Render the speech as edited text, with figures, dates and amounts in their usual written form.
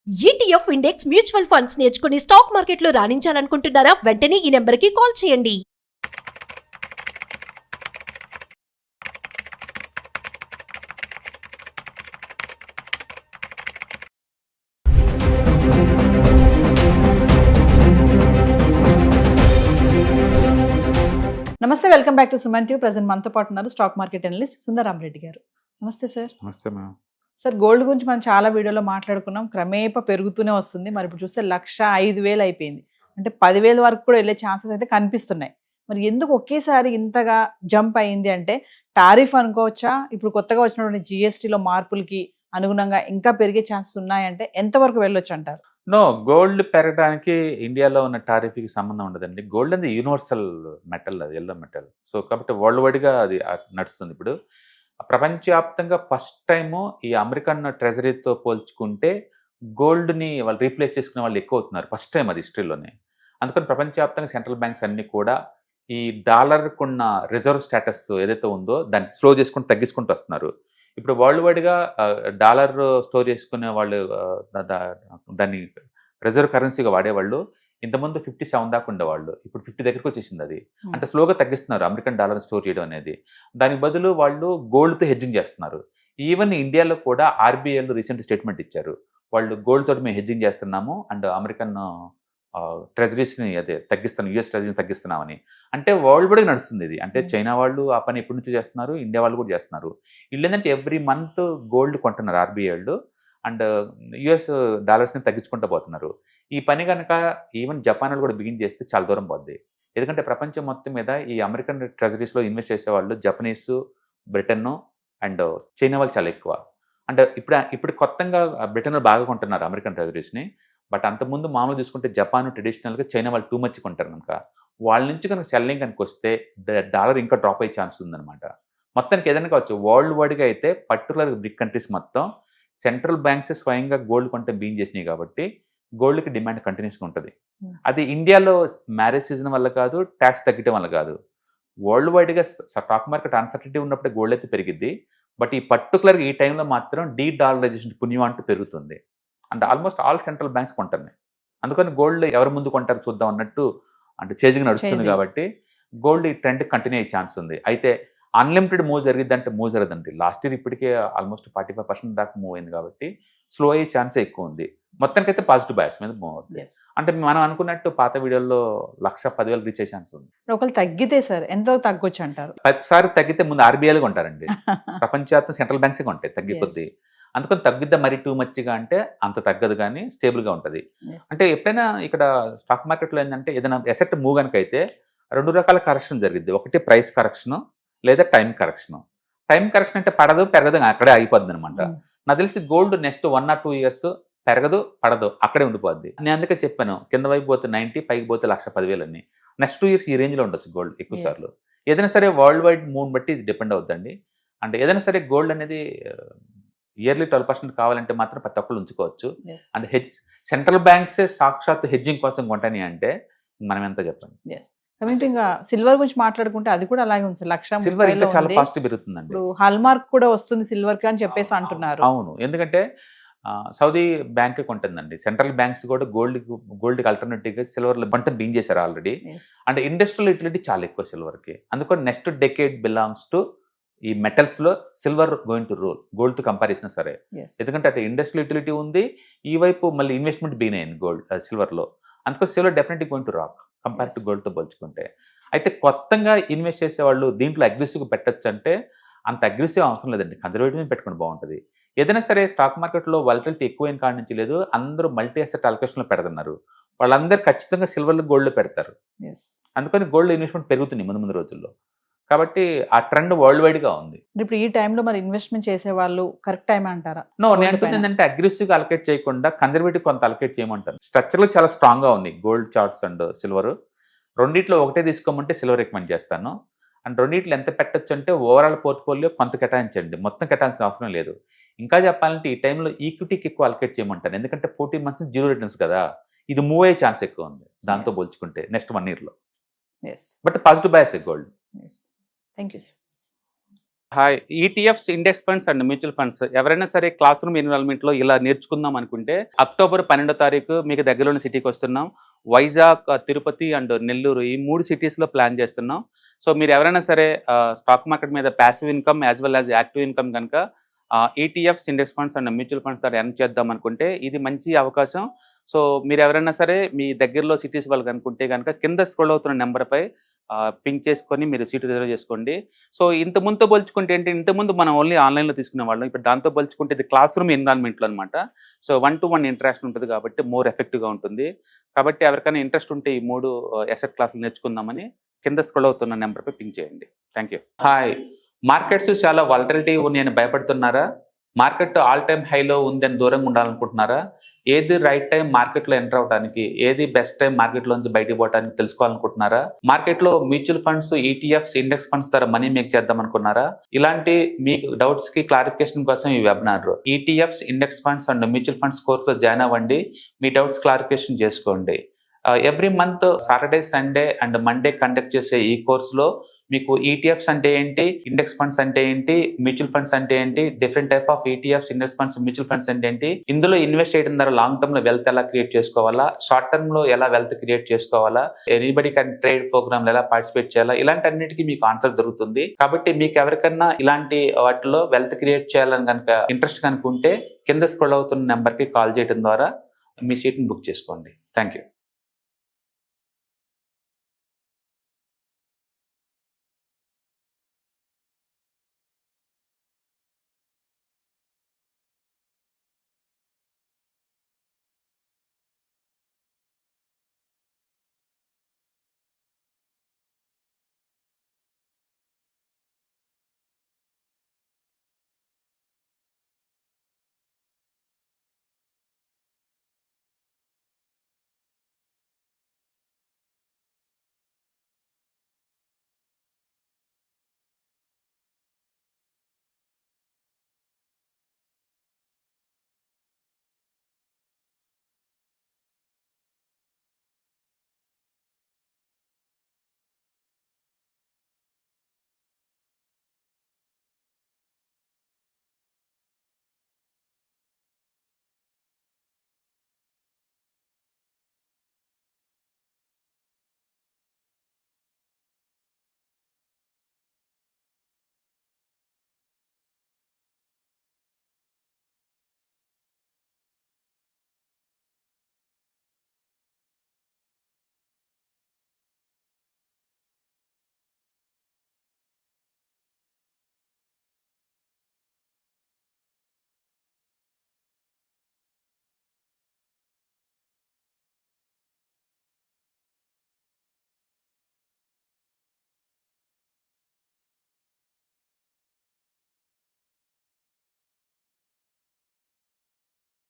ETF index mutual funds నేర్చుకుని stock మార్కెట్లో రాణించాలనుకుంటున్నారా? వెంటనే ఈ నెంబర్కి కాల్ చేయండి. నమస్తే, welcome back to Suman TV. Present మనతో పాటు ఉన్నారు స్టాక్ మార్కెట్ అనలిస్ట్ సుందరాం రెడ్డి గారు. నమస్తే సార్. నమస్తే మ్యామ్. సార్, గోల్డ్ గురించి మనం చాలా వీడియోలో మాట్లాడుకున్నాం. క్రమేపా పెరుగుతూనే వస్తుంది. మరి ఇప్పుడు చూస్తే 1,05,000 అయిపోయింది. అంటే 10,000 వరకు కూడా వెళ్ళే ఛాన్సెస్ అయితే కనిపిస్తున్నాయి. మరి ఎందుకు ఒకేసారి ఇంతగా జంప్ అయింది అంటే టారిఫ్ అనుకోవచ్చా? ఇప్పుడు కొత్తగా వచ్చినటువంటి జిఎస్టీలో మార్పులకి అనుగుణంగా ఇంకా పెరిగే ఛాన్సెస్ ఉన్నాయంటే ఎంతవరకు వెళ్ళొచ్చు అంటారు? నో, గోల్డ్ పెరగడానికి ఇండియాలో ఉన్న టారిఫ్కి సంబంధం ఉండదండి. గోల్డ్ అనేది యూనివర్సల్ మెటల్, అది ఎల్లో మెటల్. సో కాబట్టి వరల్డ్ వైడ్గా అది నడుస్తుంది. ఇప్పుడు ప్రపంచవ్యాప్తంగా ఫస్ట్ టైము ఈ అమెరికన్ ట్రెజరీతో పోల్చుకుంటే గోల్డ్ని వాళ్ళు రీప్లేస్ చేసుకునే వాళ్ళు ఎక్కువ అవుతున్నారు. ఫస్ట్ టైం అది హిస్టరీలోనే. అందుకని ప్రపంచవ్యాప్తంగా సెంట్రల్ బ్యాంక్స్ అన్నీ కూడా ఈ డాలర్కున్న రిజర్వ్ స్టేటస్ ఏదైతే ఉందో దాన్ని స్లో చేసుకుంటూ తగ్గించుకుంటూ వస్తున్నారు. ఇప్పుడు వరల్డ్ వైడ్గా డాలర్ స్టోర్ చేసుకునే వాళ్ళు దాన్ని రిజర్వ్ కరెన్సీగా వాడేవాళ్ళు ఇంతకుముందు 57 దాకా ఉండేవాళ్ళు. ఇప్పుడు 50 దగ్గరకు వచ్చేసింది అది. అంటే స్లోగా తగ్గిస్తున్నారు అమెరికన్ డాలర్ స్టోర్ చేయడం అనేది. దానికి బదులు వాళ్ళు గోల్డ్తో హెడ్జింగ్ చేస్తున్నారు. ఈవెన్ ఇండియాలో కూడా ఆర్బీఐలో రీసెంట్ స్టేట్మెంట్ ఇచ్చారు. వాళ్ళు గోల్డ్ తోటి మేము హెడ్జింగ్ చేస్తున్నాము అండ్ అమెరికన్ ట్రెజరీస్ని అదే తగ్గిస్తున్నాం, యూఎస్ ట్రెజరీని తగ్గిస్తున్నామని. అంటే వరల్డ్ వైడ్గా నడుస్తుంది ఇది. అంటే చైనా వాళ్ళు ఆ పని ఎప్పటి నుంచి చేస్తున్నారు, ఇండియా వాళ్ళు కూడా చేస్తున్నారు. వీళ్ళు ఏంటంటే ఎవ్రీ మంత్ గోల్డ్ కొంటున్నారు ఆర్బీఐ వాళ్ళు అండ్ యూఎస్ డాలర్స్ని తగ్గించుకుంటూ పోతున్నారు. ఈ పని కనుక ఈవెన్ జపాన్ వాళ్ళు కూడా బిగిన్ చేస్తే చాలా దూరం పోద్ది. ఎందుకంటే ప్రపంచం మొత్తం మీద ఈ అమెరికన్ ట్రెజరీస్లో ఇన్వెస్ట్ చేసేవాళ్ళు జపనీస్, బ్రిటన్ అండ్ చైనా వాళ్ళు చాలా ఎక్కువ. అంటే ఇప్పుడు కొత్తగా బ్రిటన్లో బాగా కొంటున్నారు అమెరికన్ ట్రెజరీస్ని. బట్ అంతకుముందు మామూలు చూసుకుంటే జపాన్ ట్రెడిషనల్గా చైనా వాళ్ళు టూ మచ్ కొంటారు కనుక వాళ్ళ నుంచి కనుక సెల్లింగ్ కనుక వస్తే డాలర్ ఇంకా డ్రాప్ అయ్యే ఛాన్స్ ఉందన్నమాట. మొత్తానికి ఏదైనా కావచ్చు. వరల్డ్ వైడ్గా అయితే పర్టికులర్గా బిగ్ కంట్రీస్ మొత్తం సెంట్రల్ బ్యాంక్స్ స్వయంగా గోల్డ్ కొంటే బీన్ చేసినాయి కాబట్టి గోల్డ్కి డిమాండ్ కంటిన్యూస్గా ఉంటుంది. అది ఇండియాలో మ్యారేజ్ సీజన్ వల్ల కాదు, ట్యాక్స్ తగ్గటం వల్ల కాదు. వరల్డ్ వైడ్గా స్టాక్ మార్కెట్ అన్సర్టనిటీ ఉన్నప్పుడే గోల్డ్ అయితే పెరిగిద్ది. బట్ ఈ పర్టికులర్గా ఈ టైంలో మాత్రం డీ డాలరైజేషన్ పుణ్యం అంటూ పెరుగుతుంది. అంటే ఆల్మోస్ట్ ఆల్ సెంట్రల్ బ్యాంక్స్ కొంటున్నాయి. అందుకని గోల్డ్ ఎవరు ముందు కొంటారు చూద్దాం అన్నట్టు అంటే చేజింగ్ నడుస్తుంది కాబట్టి గోల్డ్ ఈ ట్రెండ్ కంటిన్యూ అయ్యే ఛాన్స్ ఉంది. అయితే అన్లిమిటెడ్ మూవ్ జరిగిద్ది అంటే మూవ్ జరగదండి. లాస్ట్ ఇయర్ ఇప్పటికే ఆల్మోస్ట్ 45% దాకా మూవ్ అయింది కాబట్టి స్లో అయ్యే ఛాన్సే ఎక్కువ ఉంది. మొత్తానికి అయితే పాజిటివ్ బయాస్ మీద మూవ్ అవుతుంది. అంటే మనం అనుకున్నట్టు పాత వీడియోలో 1,10,000 రీచ్ అయ్యే ఛాన్స్ ఉంది. ఒకళ్ళు తగ్గితే సార్ ఎంత తగ్గొచ్చు అంటారు? ప్రతిసారి తగ్గితే ముందు ఆర్బీఐలు కొంటారండి. ప్రపంచవ్యాప్తం సెంట్రల్ బ్యాంక్సే కొంటాయి తగ్గిపోద్ది. అందుకని తగ్గిద్దా మరీ టూ మచ్గా అంటే అంత తగ్గదు, కానీ స్టేబుల్గా ఉంటుంది. అంటే ఎప్పుడైనా ఇక్కడ స్టాక్ మార్కెట్లో ఏంటంటే ఏదైనా ఎసెట్ మూవ్ కనుక అయితే 2 రకాల కరెక్షన్ జరిగిద్ది. ఒకటి ప్రైస్ కరెక్షన్ లేదా టైం కరెక్షన్. టైం కరెక్షన్ అంటే పడదు పెరగదు అక్కడే అయిపోద్ది అనమాట. నాకు తెలిసి గోల్డ్ నెక్స్ట్ 1 or 2 years పెరగదు పడదు అక్కడే ఉండిపోద్ది. నేను అందుకే చెప్పాను కింద వైపు పోతే 90, పైకి పోతే 1,10,000 అని. నెక్స్ట్ 2 years ఈ రేంజ్లో ఉండొచ్చు గోల్డ్ ఎక్కువ సార్లు. ఏదైనా సరే వరల్డ్ వైడ్ మూవ్ బట్టి ఇది డిపెండ్ అవుతుందండి. అంటే ఏదైనా సరే గోల్డ్ అనేది ఇయర్లీ 12% కావాలంటే మాత్రం ప్రతి ఒక్కళ్ళు ఉంచుకోవచ్చు. అండ్ సెంట్రల్ బ్యాంక్సే సాక్షాత్ హెడ్జింగ్ కోసం కొంటాయి అంటే మనం ఎంత చెప్పండి. ఇంకా సిల్వర్ గురించి మాట్లాడుకుంటే అది కూడా అలాగే ఉంది. సిల్వర్ ఇంకా చాలా ఫాస్ట్ పెరుగుతుందండి. హాల్మార్క్ కూడా వస్తుంది సిల్వర్ కి అని చెప్పేసి అంటున్నారు. అవును, ఎందుకంటే సౌదీ బ్యాంక్ కొంటుందండి. సెంట్రల్ బ్యాంక్స్ కూడా గోల్డ్కి ఆల్టర్నేటివ్గా సిల్వర్ పంట బీన్ చేశారు ఆల్రెడీ. అంటే ఇండస్ట్రియల్ యూటిలిటీ చాలా ఎక్కువ సిల్వర్కి. అందుకని నెక్స్ట్ డెకేడ్ బిలాంగ్స్ టు ఈ మెటల్స్లో సిల్వర్ గోయింగ్ టు రూల్ గోల్డ్తో కంపారిజన్ సరే. ఎందుకంటే అటు ఇండస్ట్రియల్ యూటిలిటీ ఉంది, ఈ వైపు మళ్ళీ ఇన్వెస్ట్మెంట్ బీన్ అయింది సిల్వర్లో. అందుకని silver definitely going to rock compare to గోల్డ్తో పోల్చుకుంటే. అయితే కొత్తగా ఇన్వెస్ట్ చేసేవాళ్ళు దీంట్లో అగ్రెసివ్గా పెట్టచ్చు అంటే అంత అగ్రెసివ్ అవసరం లేదండి, కన్జర్వేటివ్ పెట్టుకుని బాగుంటుంది. ఏదైనా సరే స్టాక్ మార్కెట్లో వాలటిలిటీ ఎక్కువైన కాడి నుంచి లేదు, అందరూ మల్టీ అసెట్ అలొకేషన్లో పెడుతున్నారు. వాళ్ళందరూ ఖచ్చితంగా సిల్వర్లో గోల్డ్లో పెడతారు. అందుకని గోల్డ్ ఇన్వెస్ట్మెంట్ పెరుగుతుంది ముందు రోజుల్లో. కాబట్టి ఆ ట్రెండ్ వరల్డ్ వైడ్గా ఉంది. ఇప్పుడు ఈ టైంలో మరి ఇన్వెస్ట్మెంట్ చేసే వాళ్ళు కరెక్ట్ టైం అంటారా? నో, నేను అంటుంది ఏంటంటే అగ్రెసివ్గా అలొకేట్ చేయకుండా కన్జర్వేటివ్ కొంత అలొకేట్ చేయమంటారు. స్ట్రక్చర్లు చాలా స్ట్రాంగ్గా ఉన్నాయి గోల్డ్ చార్ట్స్ అండ్ సిల్వర్. రెండిట్లో ఒకటే తీసుకోమంటే సిల్వర్ రికమెండ్ చేస్తాను. అండ్ రెండిట్లో ఎంత పెట్టచ్చు అంటే ఓవరాల్ పోర్ట్ఫోలియో కొంత కేటాయించండి, మొత్తం కేటాయించిన అవసరం లేదు. ఇంకా చెప్పాలంటే ఈ టైంలో ఈక్విటీకి ఎక్కువ అలొకేట్ చేయమంటాను. ఎందుకంటే 14 months జీరో రిటర్న్స్ కదా, ఇది మూవ్ అయ్యే ఛాన్స్ ఎక్కువ ఉంది దాంతో పోల్చుకుంటే నెక్స్ట్ 1 yearలో. But positive bias gold. Thank you sir. Hi, ETFs, index funds and mutual funds ఎవరైనా సరే క్లాస్ రూమ్ ఎన్విరాన్మెంట్లో ఇలా నేర్చుకుందాం అనుకుంటే అక్టోబర్ 12వ తారీఖు మీకు దగ్గరలోని సిటీకి వస్తున్నాం. వైజాగ్, తిరుపతి అండ్ నెల్లూరు ఈ 3 సిటీస్లో ప్లాన్ చేస్తున్నాం. సో మీరు ఎవరైనా సరే స్టాక్ మార్కెట్ మీద passive income as well as active income కనుక ETFs, index funds and mutual funds ద్వారా ఎర్న్ చేద్దాం అనుకుంటే ఇది మంచి అవకాశం. సో మీరు ఎవరైనా సరే మీ దగ్గరలో సిటీస్ వాళ్ళకి అనుకుంటే కనుక కింద స్క్రోల్ అవుతున్న నెంబర్పై పింక్ చేసుకొని మీరు సీటు రిజర్వ్ చేసుకోండి. సో ఇంతకుముందుతో పోల్చుకుంటే ఏంటి, ఇంతకుముందు మనం ఓన్లీ ఆన్లైన్లో తీసుకునే వాళ్ళం. ఇప్పుడు దాంతో పోల్చుకుంటే ఇది క్లాస్ రూమ్ ఎన్విరాన్మెంట్లో అనమాట. సో 1-to-1 ఇంటరాక్షన్ ఉంటుంది కాబట్టి మోర్ ఎఫెక్టివ్గా ఉంటుంది. కాబట్టి ఎవరికైనా ఇంట్రెస్ట్ ఉంటే ఈ 3 ఎసెట్ క్లాసులు నేర్చుకుందామని కింద స్క్రోల్ అవుతున్న నెంబర్పై పింక్ చేయండి. Thank you. హాయ్, మార్కెట్స్ చాలా వాలటిలిటీ ఉన్నాయని భయపడుతున్నారా? మార్కెట్ ఆల్ టైమ్ హైలో ఉందని దూరంగా ఉండాలనుకుంటున్నారా? ఏది రైట్ టైం మార్కెట్లో ఎంటర్ అవడానికి, ఏది బెస్ట్ టైం మార్కెట్లోంచి బయటకు పోవడానికి తెలుసుకోవాలనుకుంటున్నారా? మార్కెట్లో mutual funds, ETFs, index funds ద్వారా మనీ మేక్ చేద్దాం అనుకున్నారా? ఇలాంటి మీ డౌట్స్ కి క్లారిఫికేషన్ కోసం ఈ webinar. ETFs, index funds and mutual funds కోర్సులో జాయిన్ అవ్వండి. మీ డౌట్స్ క్లారిఫికేషన్ చేసుకోండి. Every month Saturday, Sunday and Monday conduct చేసే ఈ కోర్సులో మీకు ఈటీఎఫ్స్ అంటే ఏంటి, ఇండెక్స్ ఫండ్స్ అంటే ఏంటి, మ్యూచువల్ ఫండ్స్ అంటే ఏంటి, different type of ETFs, index funds, mutual funds అంటే ఏంటి, ఇందులో ఇన్వెస్ట్ చేయడం ద్వారా లాంగ్ టర్మ్ లో వెల్త్ ఎలా క్రియేట్ చేసుకోవాలా, షార్ట్ టర్మ్ లో ఎలా వెల్త్ క్రియేట్ చేసుకోవాలా, ఎనీబడి కెన్ ట్రేడ్ ప్రోగ్రామ్ ఎలా పార్టిసిపేట్ చేయాలా, ఇలాంటి అన్నిటికీ మీకు ఆన్సర్ దొరుకుతుంది. కాబట్టి మీకు ఎవరికన్నా ఇలాంటి వాటిలో వెల్త్ క్రియేట్ చేయాలని కనుక ఇంట్రెస్ట్ కనుకుంటే కింద స్క్రోల్ అవుతున్న నెంబర్ కి కాల్ చేయడం ద్వారా మీ సీట్ ని బుక్ చేసుకోండి. Thank you.